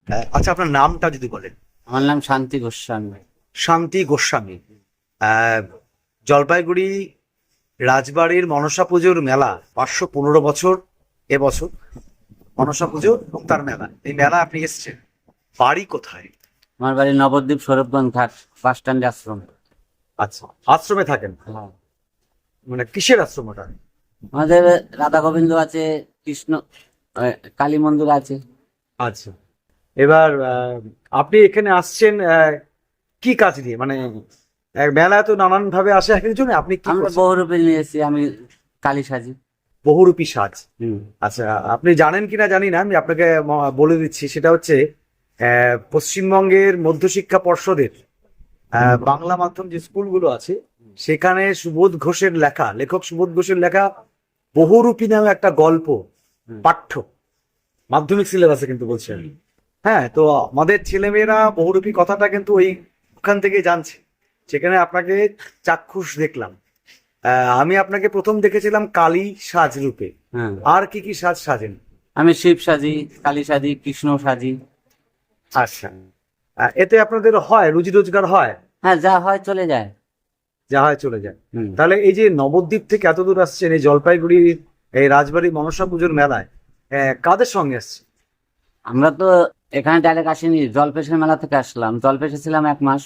আচ্ছা, আপনার নামটা যদি বলেন। আমার নাম শান্তি গোস্বামী। শান্তি গোস্বামী। আহ, জলপাইগুড়ি রাজবাড়ির মনসা পুজোর মেলা 515 বছর এবছর। মনসা পুজো এবং তার মেলা, এই মেলা আপনি এসছেন। বাড়ি কোথায়? আমার বাড়ি নবদ্বীপ সৌরভগঞ্জ ঘাট বাস স্ট্যান্ড আশ্রম। আচ্ছা, আশ্রমে থাকেন? হ্যাঁ। মানে কিসের আশ্রম ওটা? আমাদের রাধা গোবিন্দ আছে, কৃষ্ণ কালী মন্দির আছে। আচ্ছা, এবার আপনি এখানে আসছেন কি কাজ নিয়ে? মানে মেলা তো নানান ভাবে আসে এক একজনে, আপনি কি আমরা করছেন? বহুরূপী নিয়েছি, আমি কালী সাজি। বহুরূপী সাজ। হুম। আচ্ছা, আপনি জানেন কিনা জানি না, আমি আপনাকে বলে দিচ্ছি। সেটা হচ্ছে পশ্চিমবঙ্গের মধ্যশিক্ষা পর্ষদের বাংলা মাধ্যম যে স্কুলগুলো আছে, সেখানে সুবোধ ঘোষের লেখা, লেখক সুবোধ ঘোষের লেখা বহুরূপী নামে একটা গল্প পাঠ্য মাধ্যমিক সিলেবাসে কিন্তু বলছি আমি। হ্যাঁ, তো আমাদের ছেলেমেয়েরা বহুরূপী কথাটা কিন্তু ওখান থেকে জানছে। সেখানে আপনাকে চাক্ষুষ দেখলাম। আমি আপনাকে প্রথম দেখেছিলাম কালী সাজ রূপে। হ্যাঁ, আর কি কি সাজ সাজেন? আমি শিব সাজি, কালী সাজি, কৃষ্ণ সাজি। আচ্ছা, এতে আপনাদের হয় রুজি রোজগার হয়? হ্যাঁ, যা হয় চলে যায়। যা হয় চলে যায়। হুম। তাহলে এই যে নবদ্বীপ থেকে এত দূর আসছেন এই জলপাইগুড়ি এই রাজবাড়ি মনসা পুজোর মেলায়, কাদের সঙ্গে আসছে? আমরা তো এখানে ডাইরেক্ট আসিনি, জলপেশের মেলা থেকে আসলাম। জলপেশে ছিলাম 1 মাস।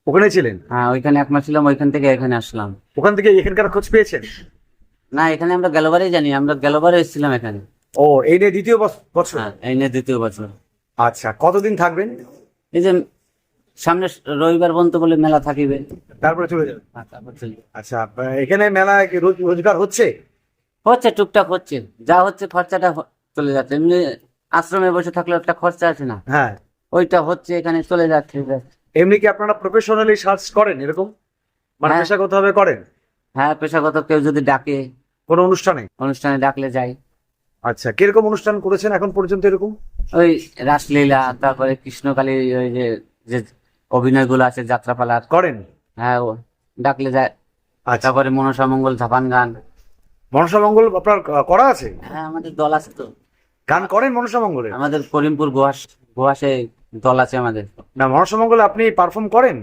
ওখানে ছিলেন? হ্যাঁ, ওইখানে 1 মাস ছিলাম, ওইখান থেকে এখানে আসলাম। ওখান থেকে এখানকার খোঁজ পেয়েছেন? না, এখানে আমরা গেলবারই জানি, আমরা গেলবারে এসেছিলাম এখানে। ও, এই নিয়ে দ্বিতীয় বছর? হ্যাঁ, এই নিয়ে 2য় বছর। আচ্ছা, কতদিন থাকবেন? এই যে সামনে রবিবার পর্যন্ত বলে মেলা থাকিবে। তারপরে চলে যাবেন? হ্যাঁ, তারপর চলি। আচ্ছা, এখানে মেলা কি রোজগার হচ্ছে? হচ্ছে, টুকটাক হচ্ছে, যা হচ্ছে খরচাটা চলে যাচ্ছে। এমনি আশ্রমে বসে থাকলে একটা খরচা আছে না, হ্যাঁ। ওইটা হচ্ছে, এখানে চলে যাচ্ছে। এমনি কি আপনারা প্রফেশনালি সার্চ করেন এরকম, মানে হ্যাঁ। পেশাগত ভাবে করেন হ্যাঁ, পেশাগত কেউ যদি ডাকে, কোনো অনুষ্ঠানে? অনুষ্ঠানে ডাকলে যাই। আচ্ছা, কিরকম অনুষ্ঠান করেছেন এখন পর্যন্ত এরকম? ওই রাসলীলা, তারপরে কৃষ্ণকালী, ওই যে যে অভিনয়গুলো আছে, যাত্রাপালা। করেন? হ্যাঁ, ও ডাকলে যায়। আচ্ছা, তারপরে মনসা মঙ্গল, ঝাপান গান। মনসা মঙ্গল আপনার করা আছে? হ্যাঁ, আমাদের দল আছে তো। গান করেন মনসা মঙ্গলে? আমাদের করিমপুর গোয়াসে দল আছে আমাদের। না, মনসা মঙ্গলে আপনি পারফর্ম করেন?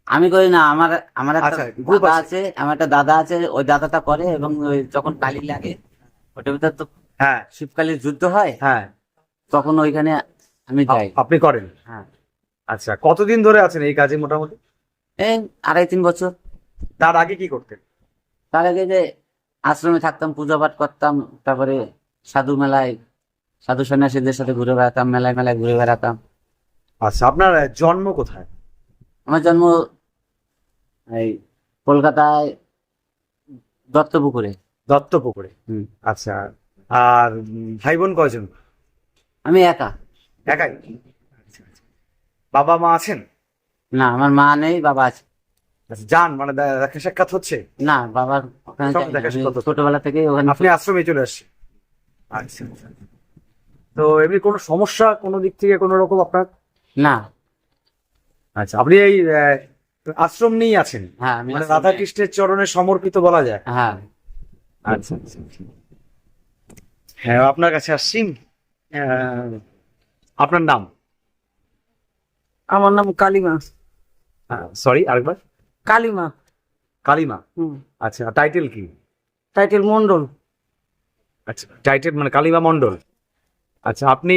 আমি করি না, আমার আমার একটা আচ্ছা, গ্রুপ দাদা আছে। আছে, আমার একটা দাদা আছে, ওই দাদাটা করে। এবং ওই যখন কালী লাগে, ওটার ভিতর তো হ্যাঁ, শিবকালীর যুদ্ধ হয়, হ্যাঁ। তখন ওইখানে আমি যাই। আপনি করেন? হ্যাঁ। আচ্ছা, কতদিন ধরে আছেন এই কাজে মোটামুটি? এই 2.5-3 বছর। তার আগে কি করতেন? তার আগে যে আশ্রমে থাকতাম, পূজা পাঠ করতাম, তারপরে সাধু মেলায়, সাধু সন্ন্যাসীদের সাথে ঘুরে বেড়াতাম, মেলায় মেলায় ঘুরে বেড়াতাম। আচ্ছা, আপনার জন্ম কোথায়? আমার জন্ম এই কলকাতায়, দত্তপুকুরে। দত্তপুকুরে? হুম। আচ্ছা, আর ভাই বোন কয়জন? আমি একা। একাই? আচ্ছা, আচ্ছা। বাবা মা আছেন? না, আমার মা নেই, বাবা আছে। আচ্ছা, যান মানে দেখা সাক্ষাৎ হচ্ছে? না, বাবার ওখানে সব যাই না। দেখা আমি সাক্ষাৎ হচ্ছে। ছোটবেলা থেকেই ওখানে। আপনি আশ্রমে চলে আসছেন? আচ্ছা, আচ্ছা। তো এমনি কোনো সমস্যা কোনো দিক থেকে কোনো রকম আপনার? না। আচ্ছা, আপনি এই আশ্রম নিয়েই আছেন? হ্যাঁ, আমি মানে আশ্রমে। রাধা কৃষ্ণের চরণে সমর্পিত বলা যায়? হ্যাঁ। আচ্ছা, আচ্ছা, আচ্ছা। হ্যাঁ, আপনার কাছে আসছি। আপনার নাম? আমার নাম কালিমা। সরি, আরেকবার। কালিমা। কালিমা? হুম। আচ্ছা, টাইটেল কি? টাইটেল মন্ডল। আচ্ছা, টাইটেল মানে কালিমা মণ্ডল। আচ্ছা, আপনি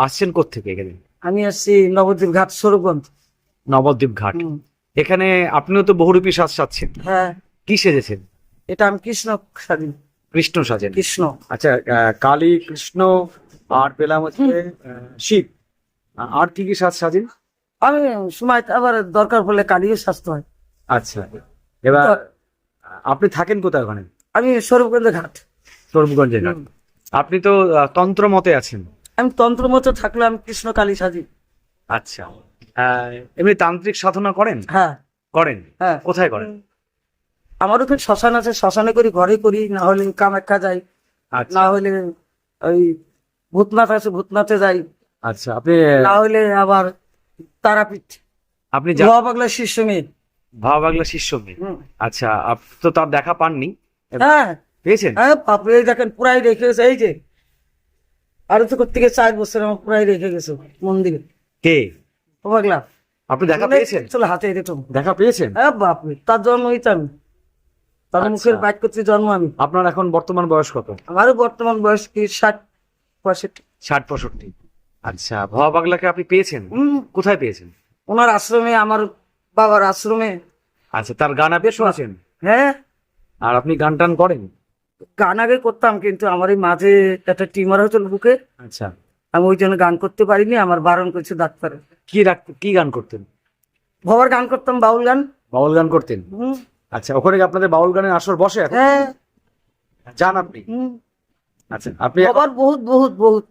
আসছেন কোত্থেকে এখানে? আমি আসছি নবদ্বীপ ঘাট সৌরভগঞ্জ। নবদ্বীপ ঘাট। হুম। এখানে আপনিও তো বহুরূপী সাজ সাজছেন, হ্যাঁ, কি সেজেছেন? এটা আমি কৃষ্ণ স্বাধীন। কৃষ্ণ সাজেন? কৃষ্ণ। আচ্ছা, কালী, কৃষ্ণ, আর পেলাম হচ্ছে শিব। আর কি কি সাজ সাজেন? আমি সময় আবার দরকার পড়লে কালিও স্বাস্থ্য হয়। আচ্ছা, এবার আপনি থাকেন কোথায় ওখানে? আমি সৌরভগঞ্জ ঘাট। সরবগঞ্জে ঘাট। হুম। আপনি তো তন্ত্র মতে আছেন? আমি তন্ত্র মতো থাকলে আমি কৃষ্ণ কালী সাজি। আচ্ছা, এমনি তান্ত্রিক সাধনা করেন? হ্যাঁ। করেন? হ্যাঁ। কোথায় করেন? আমার ওখানে শ্মশান আছে, শ্মশানে করি, ঘরে করি, না হলে কামাখ্যা যাই, আচ্ছা, না হলে ওই ভূতনাথ আছে, ভূতনাথে যাই, আচ্ছা। আপনি না হলে আবার তারাপীঠ। আপনি লোহা পাগলা শিষ্য মেয়ে। ভাবা বাংলা শিষ্য মেয়ে। হুম। আচ্ছা, আপনি তো তার দেখা পাননি? হ্যাঁ। পেয়েছেন? হ্যাঁ, বাপরে, এই দেখেন পুরাই রেখেছে, এই যে আর তো করতে গিয়ে 4 বছর আমার প্রায় রেখে গেছে মন্দিরে। কে? ও পাগলা আপনি দেখা পেয়েছেন? চলো হাতে এরকম। দেখা পেয়েছেন? হ্যাঁ বাপরে, তার জন্ম হইতে আমি, তার আচ্ছা। মুখের বাইট করতে জন্ম আমি। আপনার এখন বর্তমান বয়স কত? আমারও বর্তমান বয়স কি 60-65। 60-65। আচ্ছা, ভবা পাগলাকে আপনি পেয়েছেন? কোথায় পেয়েছেন? ওনার আশ্রমে, আমার বাবার আশ্রমে। আচ্ছা, তার গান আপনি শুনেছেন? হ্যাঁ, আর আপনি গান টান করেন? গান আগে করতাম, কিন্তু আমার এই মাঝে একটা টিমার হয়েছিল বুকে, আচ্ছা, আমি ওই জন্য গান করতে পারিনি, আমার বারণ করেছে ডাক্তার। কি গান করতেন? বাবার গান করতাম, বাউল গান। বাউল গান করতেন? হুম, আচ্ছা, ওখানে কি আপনাদের বাউল গানের আসর বসে এখন? হ্যাঁ, যান আপনি? হুম। আচ্ছা, আপনি বাবার বহুত বহুত বহুত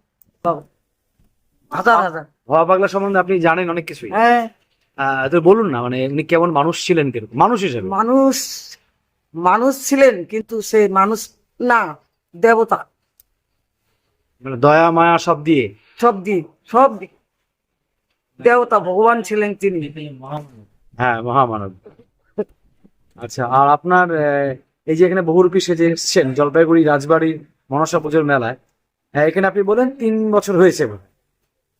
বাবা, হাজার হাজার। ভবা পাগলা সম্বন্ধে আপনি জানেন অনেক কিছুই। হ্যাঁ, তো বলুন না, মানে এমনি কেমন মানুষ ছিলেন, কিরকম মানুষ হিসেবে? মানুষ মানুষ ছিলেন, কিন্তু সে মানুষ না, দেবতা। মানে দয়া মায়া সব দিয়ে? সব দিক, সব দিক দেবতা, ভগবান ছিলেন তিনি। হ্যাঁ, মহামানব। আচ্ছা, আর আপনার এই যে এখানে বহুরূপী সেজে এসেছেন জলপাইগুড়ি রাজবাড়ির মনসা পুজোর মেলায়, এখানে আপনি বলেন 3 বছর হয়েছে বোধহয়।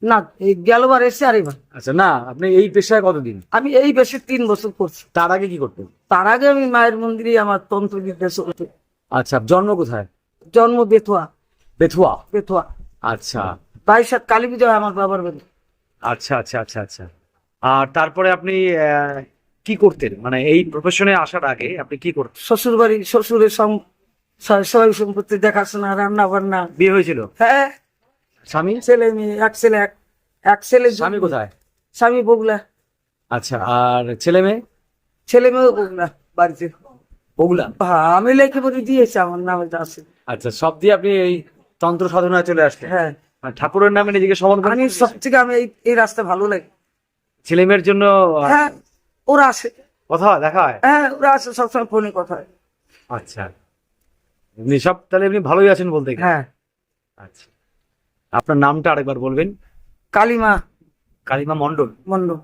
না, এই গেলবার এসে আর এবার। আচ্ছা, না আপনি এই পেশায় কতদিন? আমি এই বেশি 3 বছর করছি। তার আগে কি করতেন? তার আগে আমি মায়ের মন্দিরে আমার তন্ত্রবিদ্যা চলতো। আচ্ছা, জন্ম কোথায়? জন্ম বেথুয়া। বেথুয়া? বেথুয়া আচ্ছা 22 কালী পুজো আমার বাবার বাড়ি। আচ্ছা আচ্ছা আচ্ছা আচ্ছা। আর তারপরে আপনি কি করতেন, মানে এই প্রফেশনে আসার আগে আপনি কি করতেন? শ্বশুর বাড়ি, শ্বশুরের সবাই সম্পত্তি দেখাশোনা, রান্না বান্না। বিয়ে হয়েছিল? হ্যাঁ, স্বামী? ছেলে মেয়ে, এক ছেলে। স্বামী কোথায়? স্বামী বগুলা। আচ্ছা, আর ছেলে মেয়ে? ছেলে মেয়েও বগুলা বাড়িতে। ওগুলা? হ্যাঁ, আমি লেখে বলে দিয়েছি, আমার নামে আছে। আচ্ছা, সব দিয়ে আপনি এই তন্ত্র সাধনায় চলে আসলেন? হ্যাঁ, মানে ঠাকুরের নামে নিজেকে সমর্পণ আমি করেছেন? সব থেকে আমি এই রাস্তা ভালো লাগে। ছেলে মেয়ের জন্য হ্যাঁ, ওরা আসে। কথা হয়, দেখা হয়? হ্যাঁ, ওরা আসে সবসময় ফোনে কথা হয়। আচ্ছা, এমনি সব তাহলে এমনি ভালোই আছেন বলতে গেলে। হ্যাঁ, আচ্ছা, আপনার নামটা আরেকবার বলবেন? কালিমা কালিমা মণ্ডল। মন্ডল।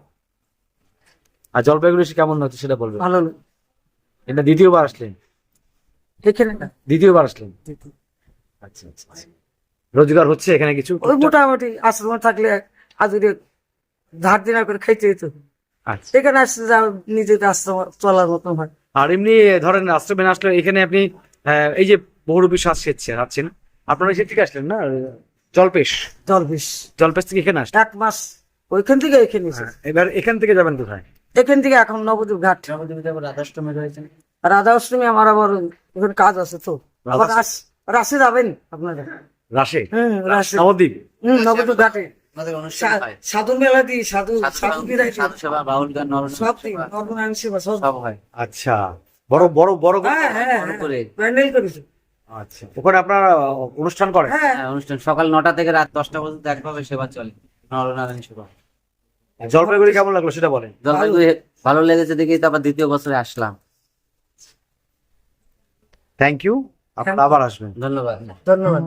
আর জলপাইগুড়ি এসে কেমন হচ্ছে সেটা বলবেন? ভালো লাগে এটা দ্বিতীয়বার আসলেন? এখানে না। দ্বিতীয়বার আসলেন? আচ্ছা আচ্ছা আচ্ছা। রোজগার হচ্ছে এখানে কিছু? ওই মোটামুটি আশ্রমে থাকলে আজকে ধার দিনা করে খাইতে হতো। আচ্ছা। এখানে আসতে যা নিজের আশ্রম চলার মতন হয়। আর এমনি ধরেন আশ্রমে আসলে এখানে আপনি এই যে বহুরূপী শ্বাস সেচ্ছেন, আপনারা এসে থেকে আসলেন না জলপেশ? জলবিশ জলপেশ থেকে এখানে আসলেন? 1 মাস ওইখান থেকে এখানে এসেছি। এবার এখান থেকে যাবেন কোথায়? এখান থেকে এখন নবদ্বীপ ঘাট। রাধাষ্টমী রয়েছেন। রাধা অষ্টমী আমার আবার ওখানে কাজ আছে তো। আবার রাশে যাবেন আপনারা? রাশে? রাশে। নবদ্বীপ? নবদ্বীপ ঘাটে আমাদের অনুষ্ঠান হয়। সাধু মেলা দিই, সাধু বিদায় দিই। সাধু সেবা, বাউল গান, সব দিই, নরনারায়ণ সেবা সব। সব হয়। আচ্ছা, বড় বড় বড় করে? হ্যাঁ হ্যাঁ বড় হ্যাঁ, করে। প্যান্ডেল করেছি। আচ্ছা, ওখানে আপনারা অনুষ্ঠান করেন? হ্যাঁ, হ্যাঁ, অনুষ্ঠান সকাল 9টা থেকে রাত 10টা পর্যন্ত একভাবে সেবা চলে, নরনারায়ণ সেবা। জলপাইগুড়ি কেমন লাগলো সেটা বলেন? জলপাইগুড়ি ভালো লেগেছে দেখেই তো আবার দ্বিতীয় বছরে আসলাম। থ্যাংক ইউ, আপনারা আবার আসবেন। ধন্যবাদ। ধন্যবাদ।